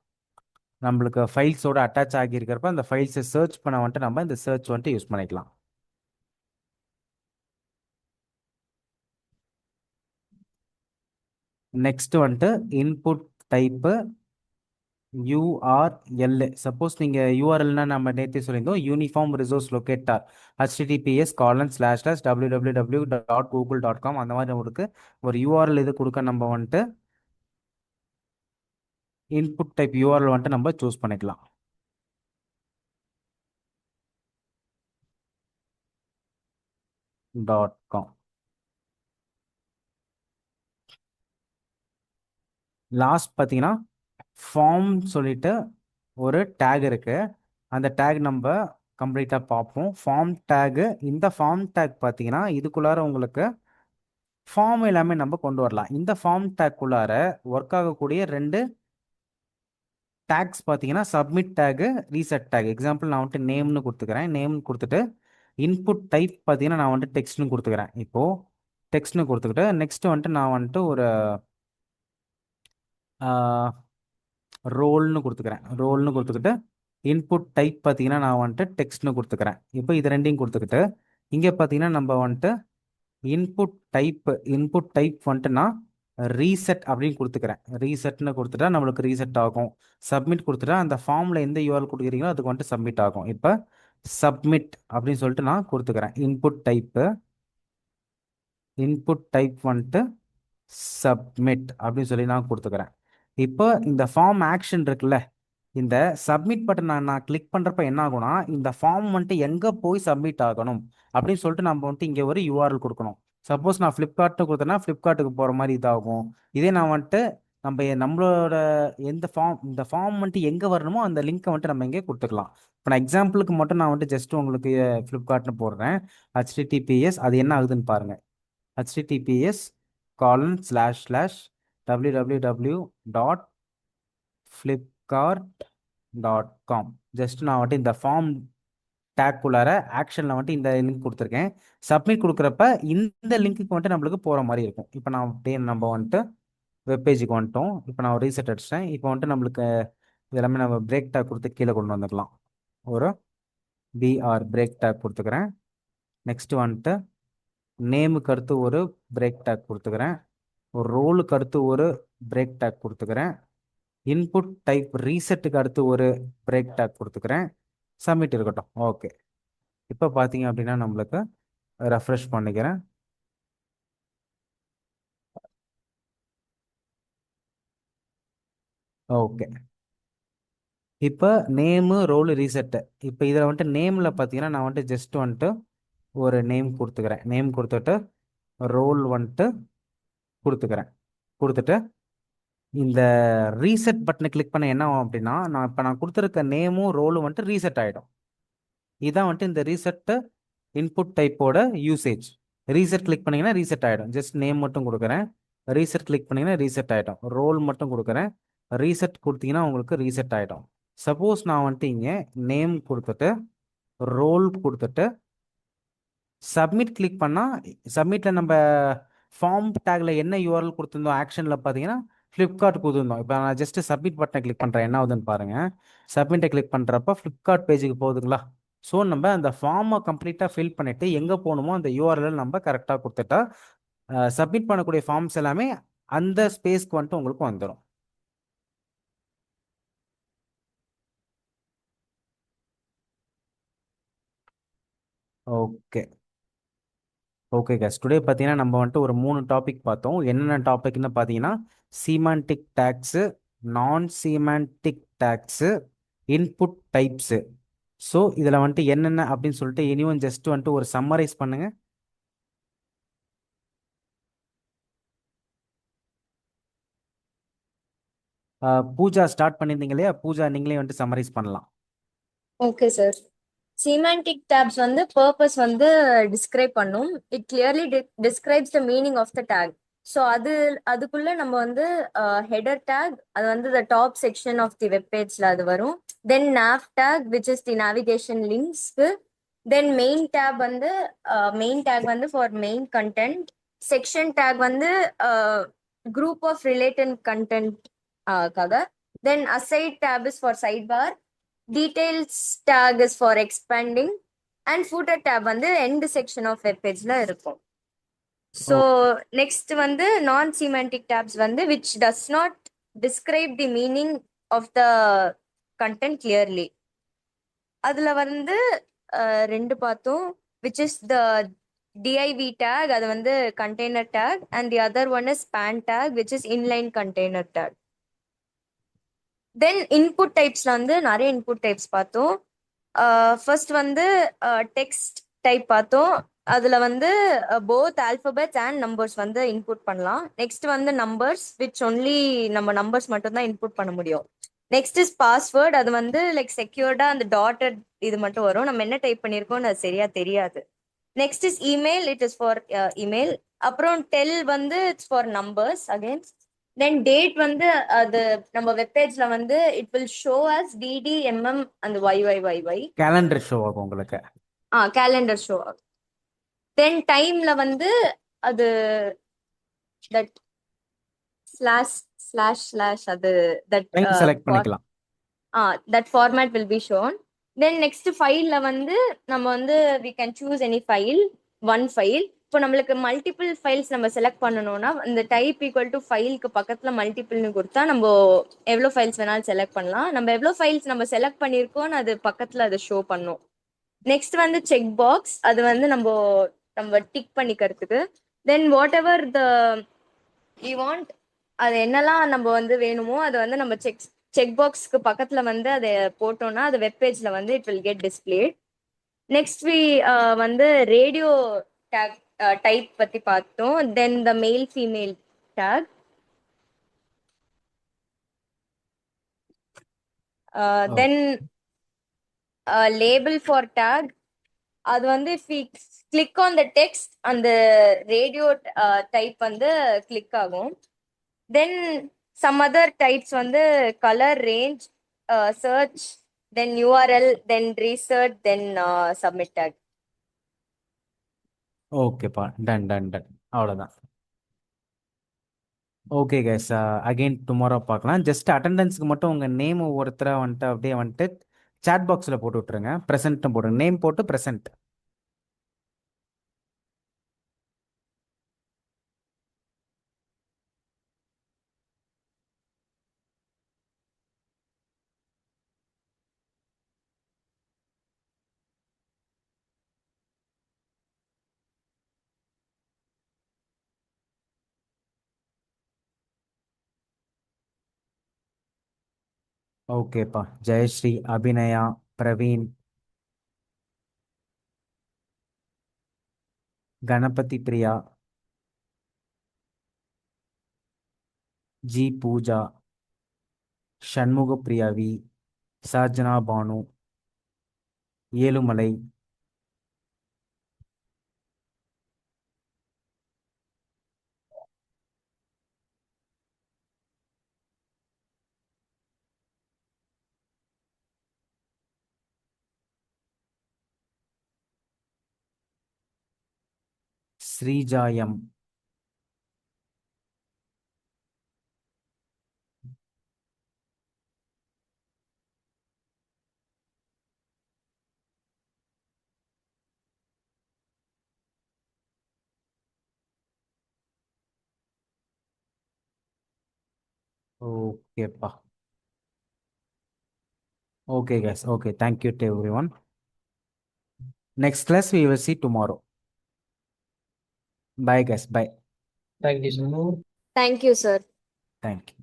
நம்மளுக்கு ஃபைல்ஸோட அட்டாச் ஆகியிருக்கிறப்ப அந்த ஃபைல்ஸை சர்ச் பண்ண வந்துட்டு நம்ம இந்த சர்ச் வந்துட்டு யூஸ் பண்ணிக்கலாம். நெக்ஸ்ட் வந்துட்டு இன்புட் டைப்பு URL. சப்போஸ் நீங்கள் யூஆர்எல்னா நம்ம நேற்றே சொல்லியிருந்தோம், யூனிஃபார்ம் ரிசோர்ஸ் லொக்கேட்டர், https://www.google.com அந்த மாதிரி உங்களுக்கு ஒரு யூஆர்எல் இது கொடுக்க நம்ம வந்துட்டு இன்புட் டைப் யூஆர்எல் வந்துட்டு நம்ம சூஸ் பண்ணிக்கலாம். .com. லாஸ்ட் பார்த்தீங்கன்னா ஃபார்ம் சொல்லிட்டு ஒரு டேக் இருக்கு. அந்த டேக் நம்ம கம்ப்ளீட்டாக பார்ப்போம். ஃபார்ம் டேகு, இந்த ஃபார்ம் டேக் பார்த்தீங்கன்னா இதுக்குள்ளார உங்களுக்கு ஃபார்ம் எல்லாமே நம்ம கொண்டு வரலாம். இந்த ஃபார்ம் டேக்குள்ளார ஒர்க் ஆகக்கூடிய ரெண்டு டேக்ஸ் பார்த்தீங்கன்னா submit tag, reset take. Example நான் வந்துட்டு நேம்னு கொடுத்துக்கிறேன். நேம் கொடுத்துட்டு இன்புட் டைப் பார்த்தீங்கன்னா நான் வந்துட்டு டெக்ஸ்ட்னு கொடுத்துக்கிறேன். இப்போது டெக்ஸ்ட்னு கொடுத்துக்கிட்டு நெக்ஸ்ட் வந்துட்டு நான் வந்துட்டு ஒரு ரோல்னு கொடுத்துக்கிட்டு இன்புட் டைப் பார்த்தீங்கன்னா நான் வந்துட்டு டெக்ஸ்ட்னு கொடுத்துக்கிறேன். இப்போ இது ரெண்டையும் கொடுத்துக்கிட்டு இங்கே பார்த்தீங்கன்னா நம்ம வந்துட்டு இன்புட் டைப் வந்துட்டு நான் ரீசெட் அப்படின்னு கொடுத்துக்கிறேன். ரீசெட்னு கொடுத்துட்டா நம்மளுக்கு ரீசெட் ஆகும். சப்மிட் கொடுத்துட்டா அந்த ஃபார்மில் எந்த யூஆர்எல் கொடுக்குறீங்களோ அதுக்கு வந்துட்டு சப்மிட் ஆகும். இப்போ சப்மிட் அப்படின்னு சொல்லிட்டு நான் கொடுத்துக்கிறேன். இன்புட் டைப் வந்துட்டு சப்மிட் அப்படின்னு சொல்லி நான் கொடுத்துக்கிறேன். இப்போ இந்த ஃபார்ம் ஆக்ஷன் இருக்குல்ல, இந்த சப்மிட் பட்டன் நான் கிளிக் பண்ணுறப்ப என்ன ஆகும்னா இந்த ஃபார்ம் வந்துட்டு எங்கே போய் சப்மிட் ஆகணும் அப்படின்னு சொல்லிட்டு நம்ம வந்துட்டு இங்கே ஒரு யூஆர்எல் கொடுக்கணும். சப்போஸ் நான் ஃப்ளிப்கார்ட்னு கொடுத்தேன்னா ஃப்ளிப்கார்ட்டுக்கு போகிற மாதிரி இதாகும். இதே நான் வந்துட்டு நம்மளோட எந்த ஃபார்ம் இந்த ஃபார்ம் வந்துட்டு எங்கே வரணுமோ அந்த லிங்க்கை வந்துட்டு நம்ம எங்கே கொடுத்துக்கலாம். இப்போ நான் எக்ஸாம்பிளுக்கு மட்டும் நான் வந்துட்டு ஜஸ்ட் உங்களுக்கு ஃப்ளிப்கார்ட்னு போடுறேன். HTTPS அது என்ன ஆகுதுன்னு பாருங்க. HTTPS www.flipkart.com. ஜஸ்ட் நான் வந்துட்டு இந்த ஃபார்ம் டேக்குள்ளார ஆக்ஷனில் வந்துட்டு இந்த லிங்க் கொடுத்துருக்கேன். சப்மிட் கொடுக்குறப்ப இந்த லிங்க்குக்கு வந்துட்டு நம்மளுக்கு போகிற மாதிரி இருக்கும். இப்போ நான் அப்படியே நம்ம வந்துட்டு வெப்பேஜுக்கு வந்துட்டோம். இப்போ நான் ரீசெட் அடிச்சிட்டேன். இப்போ வந்துட்டு நம்மளுக்கு இதெல்லாமே நம்ம பிரேக் டேக் கொடுத்து கீழே கொண்டு வந்துக்கலாம். ஒரு பிரேக் டேக் கொடுத்துக்கிறேன். நெக்ஸ்ட் வந்துட்டு நேமுக்கு அடுத்து ஒரு பிரேக் டேக் கொடுத்துக்கிறேன். ஒரு ரோலுக்கு அடுத்து ஒரு பிரேக் டேக் கொடுத்துக்கிறேன். இன்புட் டைப் ரீசெட்டுக்கு அடுத்து ஒரு பிரேக் டேக் கொடுத்துக்கிறேன். சப்மிட் இருக்கட்டும். ஓகே. இப்போ பார்த்தீங்க அப்படின்னா நம்மளுக்கு ரெஃப்ரெஷ் பண்ணிக்கிறேன். ஓகே. இப்போ நேமு ரோலு ரீசெட்டு. இப்போ இதில் வந்துட்டு நேமில் பார்த்தீங்கன்னா நான் வந்துட்டு ஜஸ்ட் வந்துட்டு ஒரு நேம் கொடுத்துக்கிறேன். நேம் கொடுத்துட்டு ரோல் வந்துட்டு கொடுத்துக்கிறேன். கொடுத்துட்டு இந்த ரீசெட் பட்டனை கிளிக் பண்ண என்ன ஆகும் அப்படின்னா நான் கொடுத்துருக்க நேமும் ரோலும் வந்துட்டு ரீசெட் ஆகிடும். இதான் வந்துட்டு இந்த ரீசெட்டு இன்புட் டைப்போட யூசேஜ். ரீசெட் கிளிக் பண்ணிங்கன்னா ரீசெட் ஆகிடும். ஜஸ்ட் நேம் மட்டும் கொடுக்குறேன். ரீசெட் கிளிக் பண்ணிங்கன்னா ரீசெட் ஆகிடும். ரோல் மட்டும் கொடுக்குறேன். ரீசெட் கொடுத்தீங்கன்னா உங்களுக்கு ரீசெட் ஆகிடும். சப்போஸ் நான் வந்துட்டு இங்கே நேம் கொடுத்துட்டு ரோல் கொடுத்துட்டு சப்மிட் கிளிக் பண்ணால் சப்மிட்டில் நம்ம ஃபார்ம் டேக்கில் என்ன யூஆர்எல் கொடுத்துருந்தோம் ஆக்ஷனில் பார்த்தீங்கன்னா ஃப்ளிப்கார்ட் கொடுத்துருந்தோம். இப்போ நான் ஜஸ்ட் சப்மிட் பட்டனை கிளிக் பண்ணுறேன். என்ன ஆகுதுன்னு பாருங்கள். சப்மிட்டை கிளிக் பண்ணுறப்ப ஃப்ளிப்கார்ட் பேஜுக்கு போகுதுங்களா? ஸோ நம்ம அந்த ஃபார்மை கம்ப்ளீட்டாக ஃபில் பண்ணிவிட்டு எங்கே போகணுமோ அந்த யூஆர்எல் நம்ம கரெக்டாக கொடுத்துட்டா சப்மிட் பண்ணக்கூடிய ஃபார்ம்ஸ் எல்லாமே அந்த ஸ்பேஸ்க்கு வந்துட்டு உங்களுக்கு வந்துடும். ஓகே. ஓகே கேஸ், டுடே பார்த்தீங்கன்னா நம்ம வந்துட்டு ஒரு 3 டாபிக் பார்த்தோம். என்னென்ன டாபிக்னு பார்த்தீங்கன்னா சீமான்டிக் டேக்ஸு, நான் சீமான்டிக் டேக்ஸு, இன்புட் டைப்ஸு. ஸோ இதில் வந்துட்டு என்னென்ன அப்படின்னு சொல்லிட்டு இனியும் ஜஸ்ட் வந்துட்டு ஒரு சம்மரைஸ் பண்ணுங்க. பூஜா ஸ்டார்ட் பண்ணியிருந்தீங்க இல்லையா? பூஜா நீங்களே வந்துட்டு சம்மரைஸ் பண்ணலாம். Okay sir. சிமெண்டிக் டேப்ஸ் வந்து பர்பஸ் வந்து டிஸ்கிரைப் பண்ணும். It clearly describes the meaning of the tag. So அதுக்குள்ள நம்ம வந்து ஹெடர் டேக், அது வந்து the top section of the web பேஜ்ல அது வரும். Then nav tag which is the navigation லிங்க்ஸ்க்கு. தென் மெயின் டேக் வந்து for main content. Section tag வந்து குரூப் ஆஃப் ரிலேட்டட் கண்டென்ட் காக. Then aside tab is for sidebar. Details tag is for expanding. And footer tab வந்து end section of web pageல இருக்கும். So next வந்து non semantic tabs வந்து which does not describe the meaning of the content clearly. அதுல வந்து ரெண்டு பார்த்தோம், which is the div tag, அது வந்து container tag, and the other one is span tag which is inline container tag. Then input டைப்ஸ்ல வந்து நிறைய இன்புட் டைப்ஸ் பார்த்தோம். ஃபர்ஸ்ட் வந்து டெக்ஸ்ட் டைப் பார்த்தோம். அதுல வந்து போத் ஆல்பபெட்ஸ் அண்ட் நம்பர்ஸ் வந்து இன்புட் பண்ணலாம். நெக்ஸ்ட் வந்து நம்பர்ஸ் விச் ஒன்லி நம்ம நம்பர்ஸ் மட்டும் தான் இன்புட் பண்ண முடியும். நெக்ஸ்ட் இஸ் பாஸ்வேர்ட், அது வந்து லைக் செக்யூர்டா அந்த டாட்டட் இது மட்டும் வரும். நம்ம என்ன டைப் பண்ணியிருக்கோம்னு அது சரியா தெரியாது. Next is email, it is for email. அப்புறம் டெல் வந்து it's for numbers again. Then date வந்து அது நம்ம வெப்பேஜ்ல வந்து it will show as DDMM அந்த YYYY கேலண்டர் ஷோ ஆகும் உங்களுக்கு. Calendar show. தென் டைம்ல வந்து அது தட் ஸ்லாஷ் ஸ்லாஷ் ஸ்லாஷ் அது தட் டைம் செலக்ட் பண்ணிக்கலாம். that format will be shown. Then next ஃபைல்ல வந்து நம்ம வந்து we can choose any file, one file. இப்போ நம்மளுக்கு மல்டிபிள் ஃபைல்ஸ் நம்ம செலக்ட் பண்ணணும்னா இந்த டைப் ஈக்குவல் டு ஃபைலுக்கு பக்கத்துல மல்டிபிள்னு கொடுத்தா நம்ம எவ்வளோ ஃபைல்ஸ் வேணாலும் செலக்ட் பண்ணலாம். நம்ம எவ்வளோ ஃபைல்ஸ் நம்ம செலக்ட் பண்ணியிருக்கோம்னு அது பக்கத்துல அதை ஷோ பண்ணும். நெக்ஸ்ட் வந்து செக் பாக்ஸ், அது வந்து நம்ம டிக் பண்ணிக்கிறதுக்கு. Then what ever you want, அது என்னெல்லாம் நம்ம வந்து வேணுமோ அதை வந்து நம்ம செக் பாக்ஸ்க்கு பக்கத்துல வந்து அதை போட்டோம்னா அது வெப்பேஜ்ல வந்து it will get displayed. Next வந்து ரேடியோ டேக் டைப் பத்தி பார்த்தோம். Then the male female tag. Oh Then label for tag. அது வந்து if we click on the text அந்த radio type வந்து click ஆகும். Then some other types வந்து color range, search, then URL, then research, then submit tag. ஓகேப்பா, டன் டன் டன், அவ்வளோதான். ஓகே கைஸ், அகைன் டுமாரோ பார்க்கலாம். ஜஸ்ட் அட்டண்டன்ஸ்க்கு மட்டும் உங்கள் நேம் ஒவ்வொருத்தராக வந்துட்டு அப்படியே வந்துட்டு சாட் பாக்ஸில் போட்டு விட்ருங்க. ப்ரெசென்ட்னு போடுங்க, நேம் போட்டு ப்ரெசென்ட். ஓகேப்பா, ஜெயஸ்ரீ, அபிநயா, பிரவீன், கணபதி பிரியா, ஜி பூஜா, ஷண்முக பிரியாவி, சாஜனா பானு, ஏழுமலை, ஸ்ரீஜாயம், ஓகேப்பா. Okay guys, okay, thank you to everyone. Next class we will see tomorrow. Bye guys, bye. Thank you so much. Thank you, sir. Thank you.